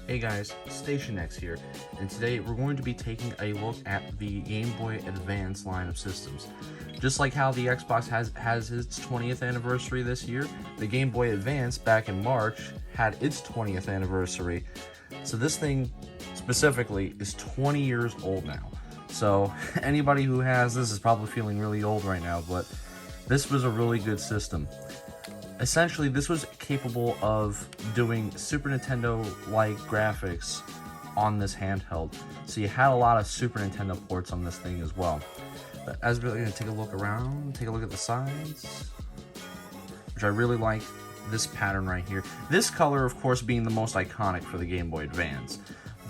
Hey guys, Station X here, and today we're going to be taking a look at the Game Boy Advance line of systems. Just like how the Xbox has its 20th anniversary this year, the Game Boy Advance back in March had its 20th anniversary. So this thing specifically is 20 years old now. So anybody who has this is probably feeling really old right now, but this was a really good system. Essentially, this was capable of doing Super Nintendo-like graphics on this handheld. So you had a lot of Super Nintendo ports on this thing as well. But as we're going to take a look around, take a look at the sides, which I really like this pattern right here. This color, of course, being the most iconic for the Game Boy Advance.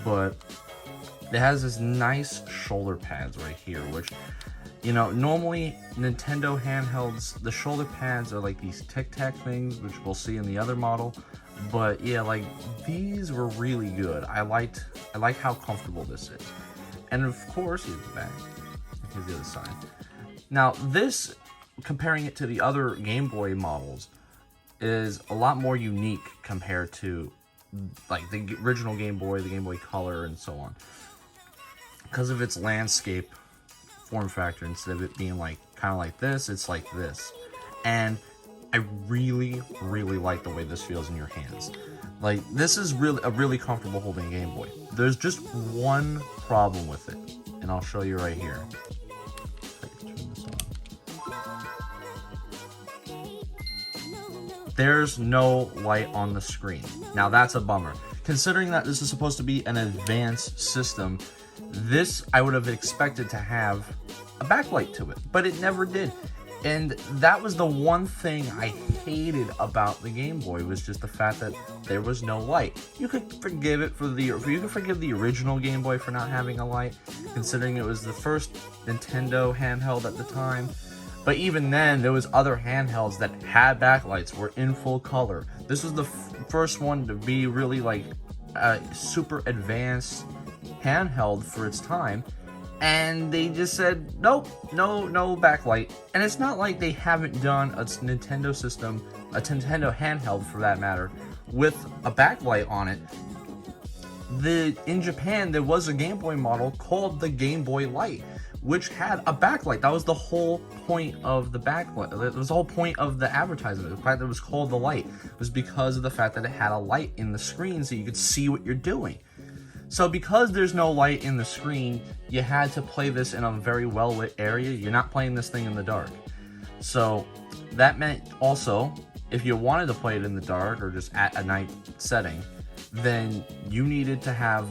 But it has this nice shoulder pads right here, which, you know, normally Nintendo handhelds, the shoulder pads are like these Tic Tac things, which we'll see in the other model. But yeah, like these were really good. I like how comfortable this is. And of course, here's the back. Here's the other side. Now this, comparing it to the other Game Boy models, is a lot more unique compared to like the original Game Boy, the Game Boy Color, and so on. Because of its landscape form factor, instead of it being like kind of like this, it's like this. And I really like the way this feels in your hands. Like, this is really a really comfortable holding Game Boy. There's just one problem with it, and I'll show you right here. If I can turn this on. There's no light on the screen. Now that's a bummer, considering that this is supposed to be an advanced system. This I would have expected to have a backlight to it, but it never did. And that was the one thing I hated about the Game Boy, was just the fact that there was no light. You could forgive it you could forgive the original Game Boy for not having a light, considering it was the first Nintendo handheld at the time. But even then, there was other handhelds that had backlights, were in full color. This was the first one to be really like a super advanced handheld for its time, and they just said nope, no backlight. And it's not like they haven't done a Nintendo system, a Nintendo handheld for that matter, with a backlight on it. In Japan there was a Game Boy model called the Game Boy Light, which had a backlight. That was the whole point of the backlight. That was the whole point of the advertisement. The fact that it was called the Light was because of the fact that it had a light in the screen so you could see what you're doing. So because there's no light in the screen, you had to play this in a very well-lit area. You're not playing this thing in the dark. So that meant also, if you wanted to play it in the dark or just at a night setting, then you needed to have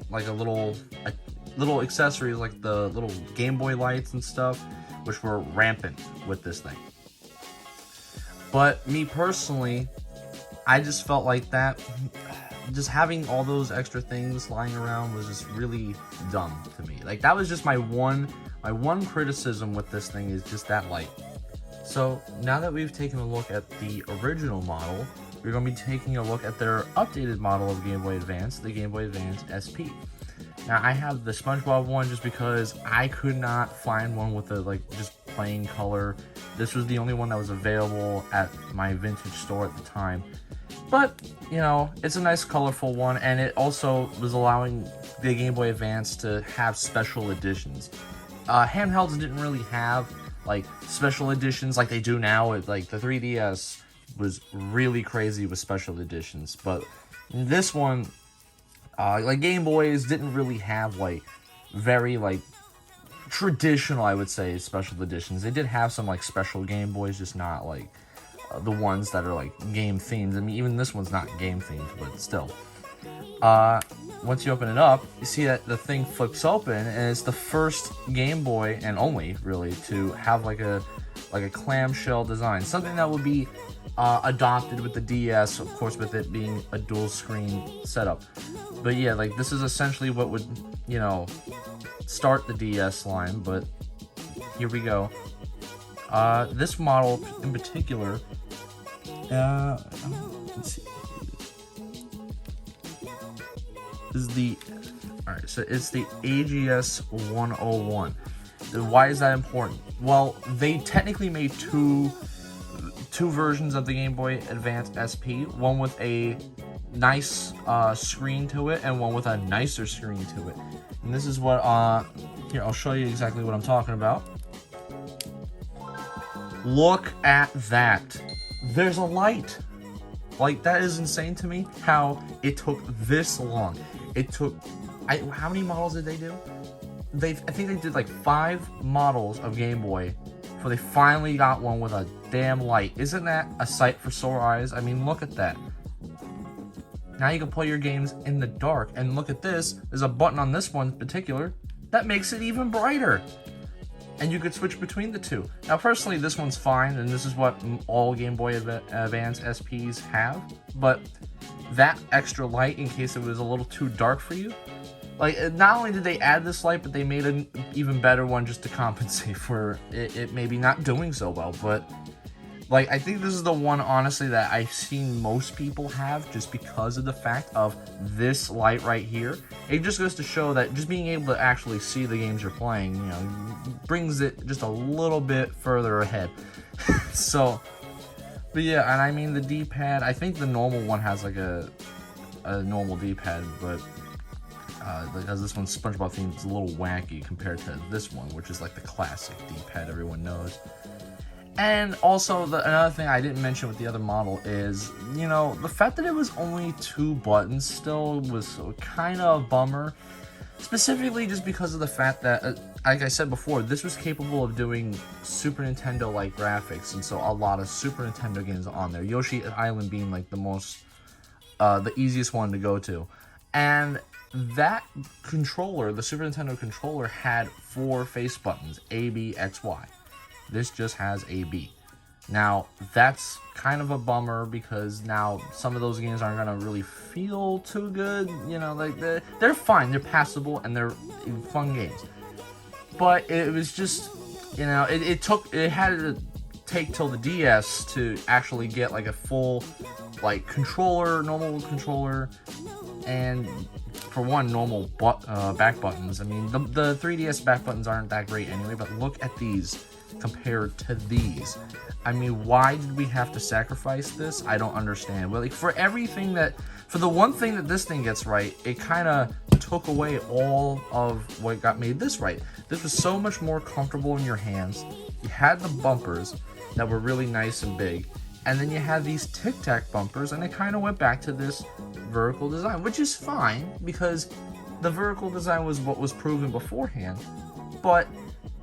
like little accessories like the little Game Boy lights and stuff, which were rampant with this thing. But me personally, I just felt like that just having all those extra things lying around was just really dumb to me. Like, that was just my one criticism with this thing, is just that light. So now that we've taken a look at the original model, we're going to be taking a look at their updated model of Game Boy Advance, the Game Boy Advance SP. Now I have the SpongeBob one just because I could not find one with a just plain color. This was the only one that was available at my vintage store at the time. But, you know, it's a nice colorful one, and it also was allowing the Game Boy Advance to have special editions. Handhelds didn't really have like special editions like they do now. Like the 3DS was really crazy with special editions, but this one, like Game Boys didn't really have like very like traditional, I would say, special editions. They did have some like special Game Boys, just not like the ones that are like game themed. I mean, even this one's not game themed, but still. Once you open it up, you see that the thing flips open, and it's the first Game Boy, and only really, to have like a clamshell design, something that would be adopted with the DS, of course, with it being a dual screen setup. But yeah, like this is essentially what would, you know, start the DS line. But here we go. This model in particular, let's see. So it's the AGS 101. Why is that important? Well, they technically made two versions of the Game Boy Advance SP, one with a nice screen to it and one with a nicer screen to it. And this is what, here, I'll show you exactly what I'm talking about. Look at that. There's a light. Like, that is insane to me, how it took this long. It took, how many models did they do? I think they did like 5 models of Game Boy before they finally got one with a damn light. Isn't that a sight for sore eyes? I mean, look at that. Now you can play your games in the dark. And look at this. There's a button on this one in particular that makes it even brighter. And you could switch between the two. Now, personally, this one's fine, and this is what all Game Boy Advance SPs have. But that extra light, in case it was a little too dark for you, like, not only did they add this light, but they made an even better one just to compensate for it maybe not doing so well. But, like, I think this is the one, honestly, that I've seen most people have just because of the fact of this light right here. It just goes to show that just being able to actually see the games you're playing, you know, brings it just a little bit further ahead. So, but yeah, and I mean, the D-pad, I think the normal one has, like, a normal D-pad, but because this one's SpongeBob themed, it's a little wacky compared to this one, which is like the classic D-pad everyone knows. And also, another thing I didn't mention with the other model is, you know, the fact that it was only 2 buttons still was kind of a bummer. Specifically just because of the fact that, like I said before, this was capable of doing Super Nintendo-like graphics, and so a lot of Super Nintendo games on there. Yoshi Island being like the easiest one to go to. And that controller, the Super Nintendo controller, had 4 face buttons, A, B, X, Y. This just has A, B. Now, that's kind of a bummer because now some of those games aren't going to really feel too good. You know, like they're fine, they're passable, and they're fun games. But it was just, you know, it had to take till the DS to actually get like a full, like, controller, normal controller, and for one, normal back buttons. I mean, the 3DS back buttons aren't that great anyway, but look at these compared to these. I mean, why did we have to sacrifice this? I don't understand. Well, like, for the one thing that this thing gets right, it kind of took away all of what got made this right. This was so much more comfortable in your hands. You had the bumpers that were really nice and big, and then you had these tic-tac bumpers, and it kind of went back to this vertical design, which is fine because the vertical design was what was proven beforehand. But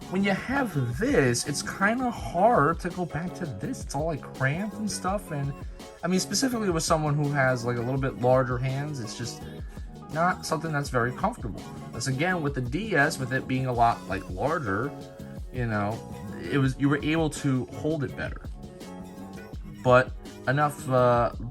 when you have this, it's kind of hard to go back to this. It's all like cramped and stuff, and I mean, specifically with someone who has like a little bit larger hands, it's just not something that's very comfortable. That's again with the DS, with it being a lot like larger, you know, you were able to hold it better. But enough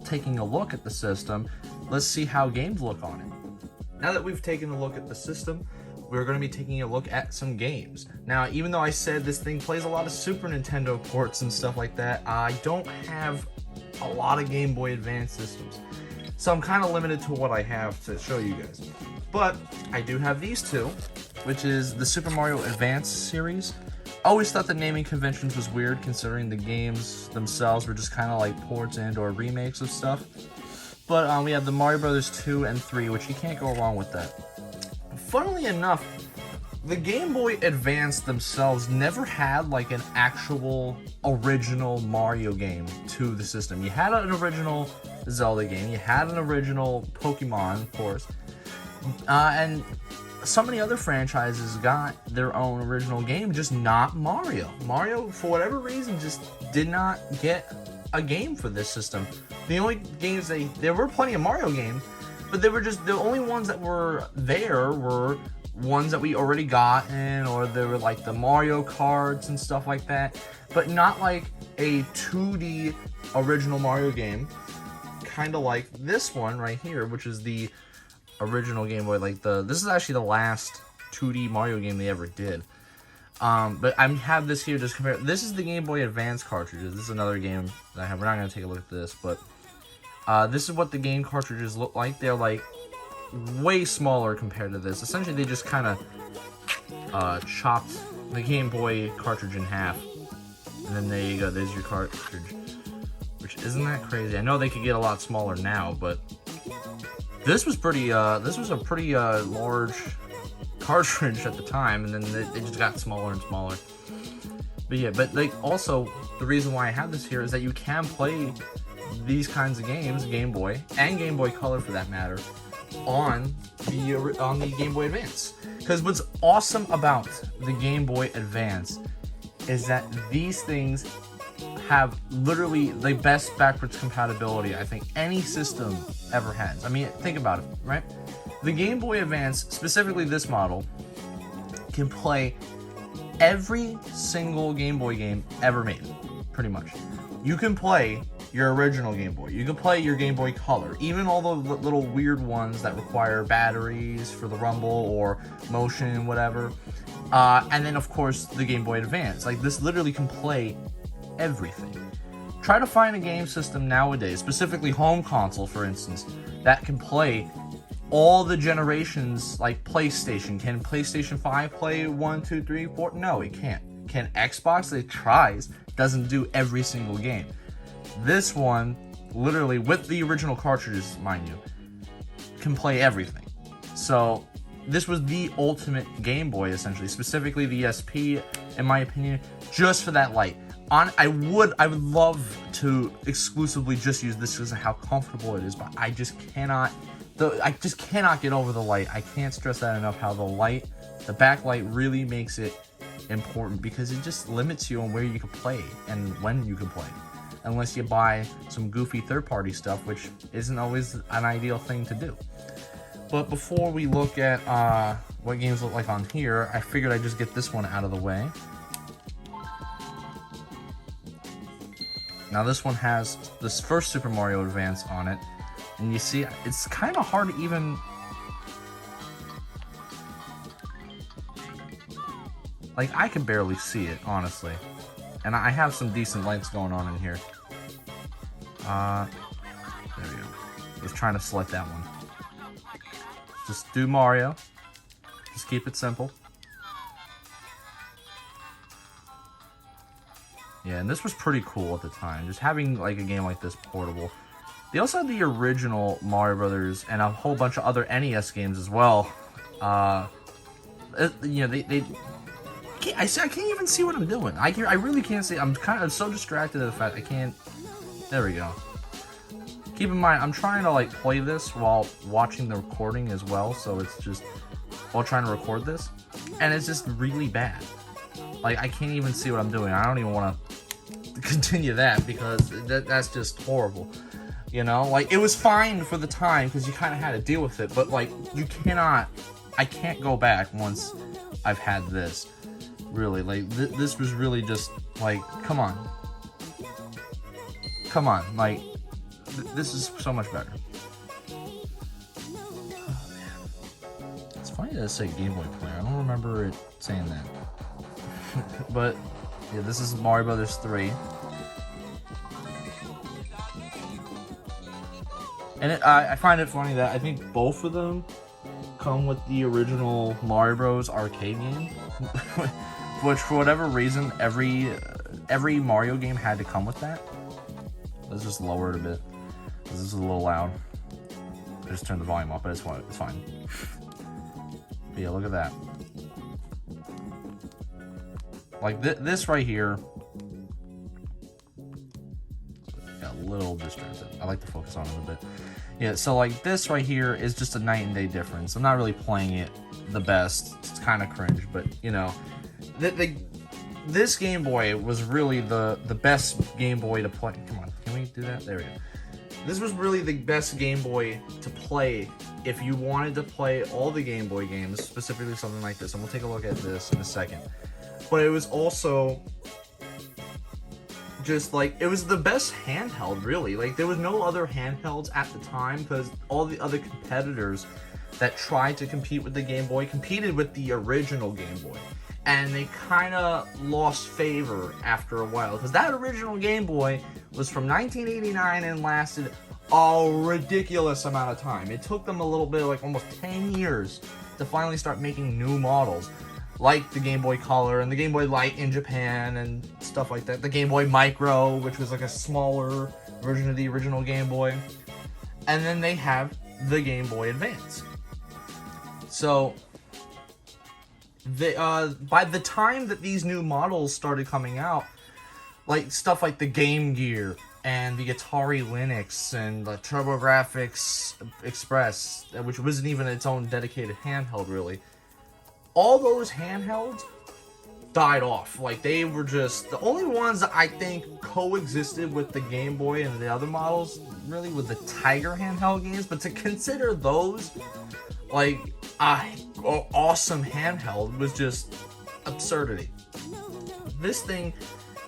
taking a look at the system, let's see how games look on it. Now that we've taken a look at the system, we're going to be taking a look at some games. Now, even though I said this thing plays a lot of Super Nintendo ports and stuff like that, I don't have a lot of Game Boy Advance systems. So I'm kind of limited to what I have to show you guys. But I do have these two, which is the Super Mario Advance series. I always thought the naming conventions was weird, considering the games themselves were just kind of like ports and or remakes of stuff. But we have the Mario Brothers 2 and 3, which you can't go wrong with that. Funnily enough, the Game Boy Advance themselves never had like an actual original Mario game to the system. You had an original Zelda game, you had an original Pokemon, of course, and so many other franchises got their own original game, just not Mario. Mario, for whatever reason, just did not get a game for this system. The only games there were plenty of Mario games, but they were just the only ones that were there were ones that we already got in, or they were like the Mario Karts and stuff like that, but not like a 2D original Mario game, kind of like this one right here, which is the original Game Boy. Like this is actually the last 2D Mario game they ever did. But I have this here just compare. This is the Game Boy Advance cartridges. This is another game that I have. We're not going to take a look at this, but this is what the game cartridges look like. They're like way smaller compared to this. Essentially, they just kind of chopped the Game Boy cartridge in half, and then there you go. There's your cartridge. Which isn't that crazy. I know they could get a lot smaller now, but This was pretty. This was a pretty large cartridge at the time, and then it just got smaller and smaller. But yeah, but like also the reason why I have this here is that you can play these kinds of games, Game Boy and Game Boy Color for that matter, on the Game Boy Advance. Because what's awesome about the Game Boy Advance is that these things have literally the best backwards compatibility I think any system ever has. I mean, think about it, right? The Game Boy Advance, specifically this model, can play every single Game Boy game ever made, pretty much. You can play your original Game Boy. You can play your Game Boy Color, even all the little weird ones that require batteries for the rumble or motion, whatever. And then, of course, the Game Boy Advance. Like, this literally can play everything. Try to find a game system nowadays, specifically home console, for instance, that can play all the generations, like PlayStation. Can PlayStation 5 play 1, 2, 3, 4? No, it can't. Can Xbox? It tries. Doesn't do every single game. This one, literally, with the original cartridges, mind you, can play everything. So, this was the ultimate Game Boy, essentially. Specifically the SP, in my opinion, just for that light. I would love to exclusively just use this because of how comfortable it is, but I just cannot get over the light. I can't stress that enough, how the backlight really makes it important, because it just limits you on where you can play and when you can play. Unless you buy some goofy third-party stuff, which isn't always an ideal thing to do. But before we look at what games look like on here, I figured I'd just get this one out of the way. Now this one has this first Super Mario Advance on it, and you see it's kind of hard to even, like, I can barely see it, honestly, and I have some decent lights going on in here. There we go. I was trying to select that one. Just do Mario. Just keep it simple. Yeah, and this was pretty cool at the time, just having like a game like this portable. They also had the original Mario Brothers and a whole bunch of other NES games as well. You know, I can't even see what I'm doing. I really can't see. I'm so distracted at the fact I can't. There we go. Keep in mind, I'm trying to like play this while watching the recording as well, so it's just while trying to record this, and it's just really bad. Like, I can't even see what I'm doing. I don't even want to continue that because that's just horrible. You know, like, it was fine for the time because you kind of had to deal with it, but like, I can't go back once I've had this. Really, like, this was really just like, come on, like, this is so much better. Oh, man. It's funny that it say Game Boy player. I don't remember it saying that. But yeah, this is Mario Brothers 3. And I find it funny that I think both of them come with the original Mario Bros. Arcade game. Which, for whatever reason, every Mario game had to come with that. Let's just lower it a bit. This is a little loud. I just turned the volume up, but it's fine. But yeah, look at that. Like, this right here. Got a little distracted. I like to focus on it a bit. Yeah, so like this right here is just a night and day difference. I'm not really playing it the best. It's kind of cringe, but you know, this Game Boy was really the best Game Boy to play. Come on, can we do that? There we go. This was really the best Game Boy to play if you wanted to play all the Game Boy games, specifically something like this. And we'll take a look at this in a second. But it was also just like, it was the best handheld, really. Like, there was no other handhelds at the time because all the other competitors that tried to compete with the Game Boy competed with the original Game Boy. And they kind of lost favor after a while because that original Game Boy was from 1989 and lasted a ridiculous amount of time. It took them a little bit, like almost 10 years to finally start making new models, like the Game Boy Color and the Game Boy Light in Japan and stuff like that. The Game Boy Micro, which was like a smaller version of the original Game Boy. And then they have the Game Boy Advance. So by the time that these new models started coming out, like stuff like the Game Gear and the Atari Lynx and the TurboGrafx Express, which wasn't even its own dedicated handheld really, all those handhelds died off. Like, they were just the only ones that I think coexisted with the Game Boy and the other models really with the Tiger handheld games. But to consider those like awesome handheld was just absurdity. This thing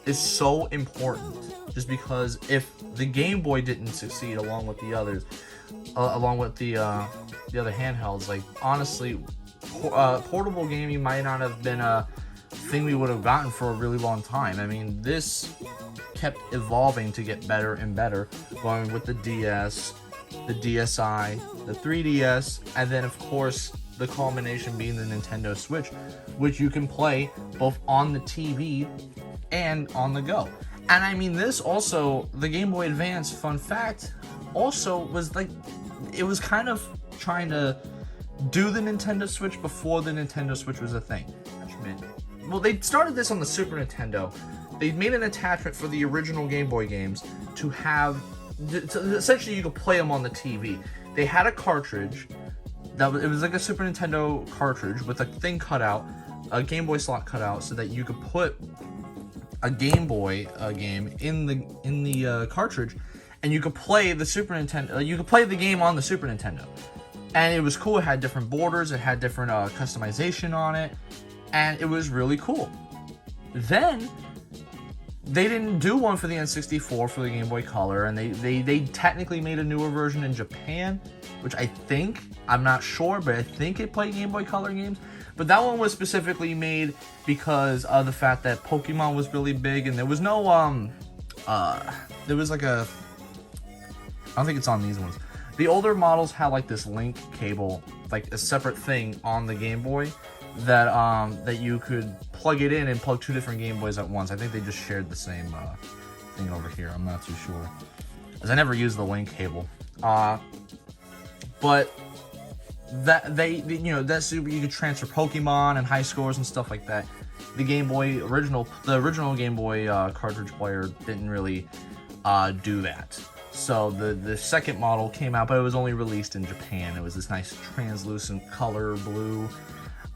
is so important just because if the Game Boy didn't succeed along with the others, along with the other handhelds, like honestly, portable gaming might not have been a thing we would have gotten for a really long time. I mean, this kept evolving to get better and better, going with the DS, the DSi, the 3DS, and then of course the culmination being the Nintendo Switch, which you can play both on the TV and on the go. And I mean, this also, the Game Boy Advance, fun fact, also was like, it was kind of trying to do the Nintendo Switch before the Nintendo Switch was a thing. Well, they started this on the Super Nintendo. They made an attachment for the original Game Boy games to have, essentially you could play them on the TV. They had a cartridge, it was like a Super Nintendo cartridge with a thing cut out, a Game Boy slot cut out, so that you could put a Game Boy game in the cartridge, and you could play the Super Nintendo. You could play the game on the Super Nintendo, and it was cool. It had different borders, it had different customization on it, and it was really cool. Then they didn't do one for the N64 for the Game Boy Color, and they technically made a newer version in Japan, which I think, I'm not sure, but I think it played Game Boy Color games. But that one was specifically made because of the fact that Pokemon was really big, and there was no, there was like a, I don't think it's on these ones. The older models had like this link cable, like a separate thing on the Game Boy that that you could plug it in and plug two different Game Boys at once. I think they just shared the same thing over here. I'm not too sure, as I never used the link cable. But that that's you could transfer Pokemon and high scores and stuff like that. The original Game Boy cartridge player didn't really do that. So the second model came out, but it was only released in Japan. It was this nice translucent color blue,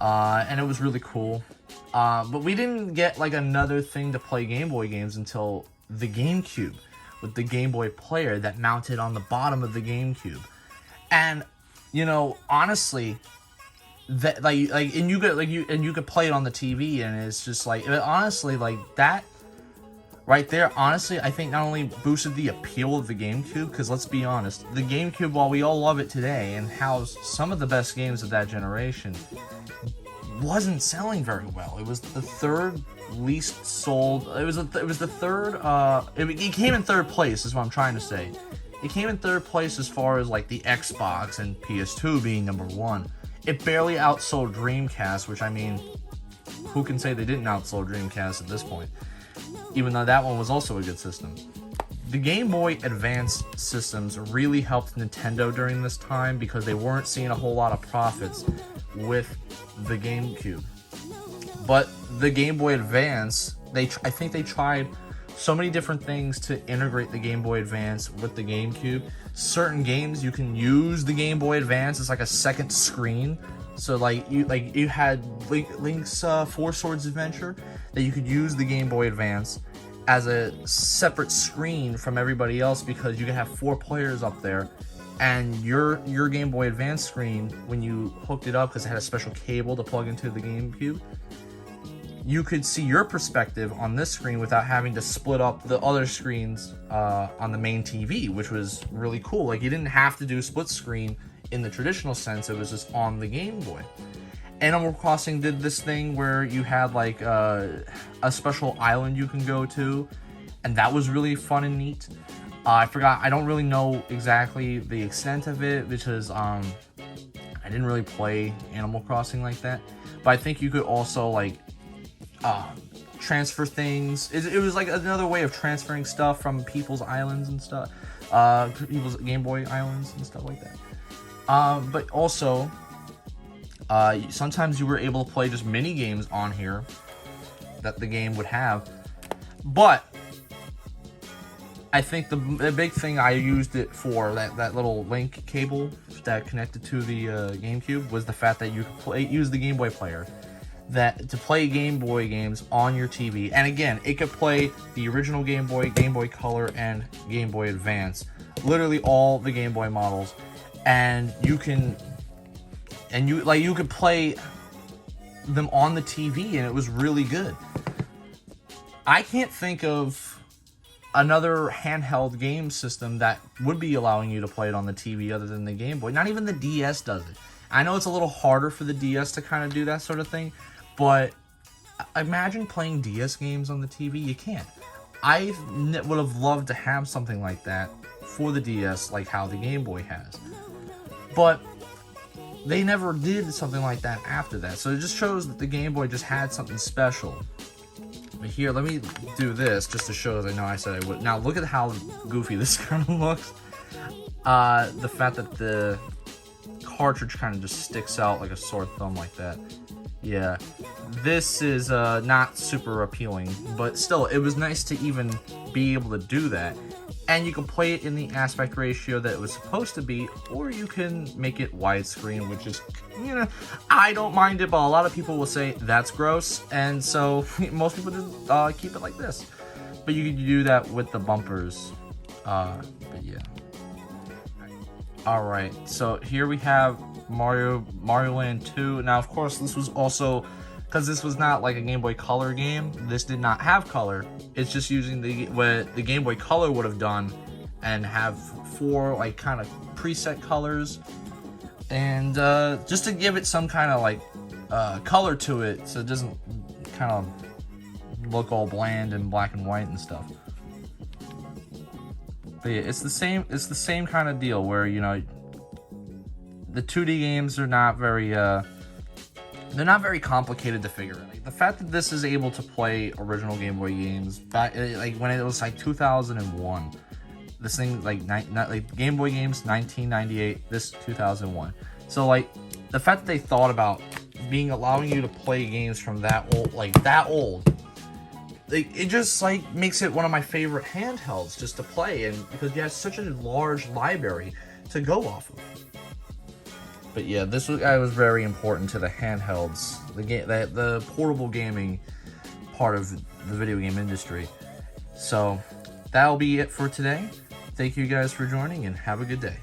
and it was really cool. But we didn't get like another thing to play Game Boy games until the GameCube, with the Game Boy player that mounted on the bottom of the GameCube. And honestly, that and you could play it on the TV, and it's just like, honestly, like that right there, honestly, I think not only boosted the appeal of the GameCube, because let's be honest, the GameCube, while we all love it today and housed some of the best games of that generation, wasn't selling very well. It was the third least sold. It was the third. It came in third place, is what I'm trying to say. It came in third place as far as like the Xbox and PS2 being number one. It barely outsold Dreamcast, which, I mean, who can say they didn't outsell Dreamcast at this point? Even though that one was also a good system. The Game Boy Advance systems really helped Nintendo during this time because they weren't seeing a whole lot of profits with the GameCube. But the Game Boy Advance, I think they tried so many different things to integrate the Game Boy Advance with the GameCube. Certain games you can use the Game Boy Advance as like a second screen. So like you had Link's Four Swords Adventure, that you could use the Game Boy Advance as a separate screen from everybody else, because you could have 4 players up there, and your Game Boy Advance screen, when you hooked it up, because it had a special cable to plug into the GameCube, you could see your perspective on this screen without having to split up the other screens on the main TV, which was really cool. Like, you didn't have to do split screen in the traditional sense. It was just on the Game Boy. Animal Crossing did this thing where you had like a special island you can go to, and that was really fun and neat. I don't really know exactly the extent of it, because I didn't really play Animal Crossing like that. But I think you could also like transfer things. It was like another way of transferring stuff from people's islands and stuff, people's Game Boy islands and stuff like that. But also, sometimes you were able to play just mini games on here that the game would have. But I think the big thing I used it for, that little link cable that connected to the GameCube, was the fact that you could use the Game Boy player to play Game Boy games on your TV. And again, it could play the original Game Boy, Game Boy Color, and Game Boy Advance, literally all the Game Boy models. And you could play them on the TV, and it was really good. I can't think of another handheld game system that would be allowing you to play it on the TV other than the Game Boy. Not even the DS does it. I know it's a little harder for the DS to kind of do that sort of thing, but imagine playing DS games on the TV. You can't. I would have loved to have something like that for the DS, like how the Game Boy has. But they never did something like that after that. So it just shows that the Game Boy just had something special. But here, let me do this just to show, as I know I said I would. Now look at how goofy this kind of looks. The fact that the cartridge kind of just sticks out like a sore thumb like that. Yeah, this is not super appealing, but still, it was nice to even be able to do that. And you can play it in the aspect ratio that it was supposed to be, or you can make it widescreen, which is, I don't mind it, but a lot of people will say that's gross, and so most people just keep it like this. But you can do that with the bumpers. But yeah. Alright, so here we have Mario Land 2. Now, of course, this was also, because this was not like a Game Boy Color game, this did not have color. It's just using what the Game Boy Color would have done, and have 4 like kind of preset colors, and just to give it some kind of like color to it, so it doesn't kind of look all bland and black and white and stuff. But yeah, it's the same kind of deal where, the 2D games are not very they're not very complicated to figure out. Like, the fact that this is able to play original Game Boy games back like when it was like 2001, this thing like Game Boy games 1998, this 2001. So like the fact that they thought about allowing you to play games from that old, it just like makes it one of my favorite handhelds just to play, and because you have such a large library to go off of. But yeah, this was very important to the handhelds, the portable gaming part of the video game industry. So that'll be it for today. Thank you guys for joining, and have a good day.